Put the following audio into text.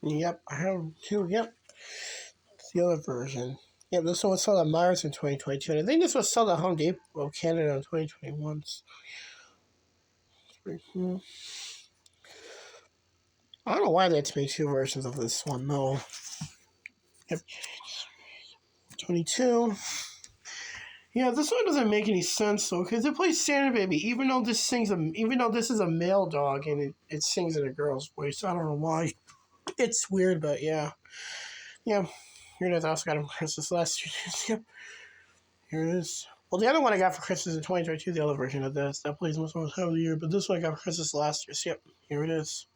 Yep, I have two. Yep, it's the other version. Yep, this one was sold at Myers in 2022. And I think this was sold at Home Depot, Canada in 2021. Hmm. I don't know why they had to make two versions of this one, though. Yep, 22. Yeah, this one doesn't make any sense though, because it plays Santa Baby, even though this is a male dog and it sings in a girl's voice. I don't know why. It's weird, but yeah. Yeah. Here it is. I also got him for Christmas last year. Yep. Here it is. Well, the other one I got for Christmas in 2022, the other version of this, that plays most of the time of the year, but this one I got for Christmas last year. So, yep, here it is.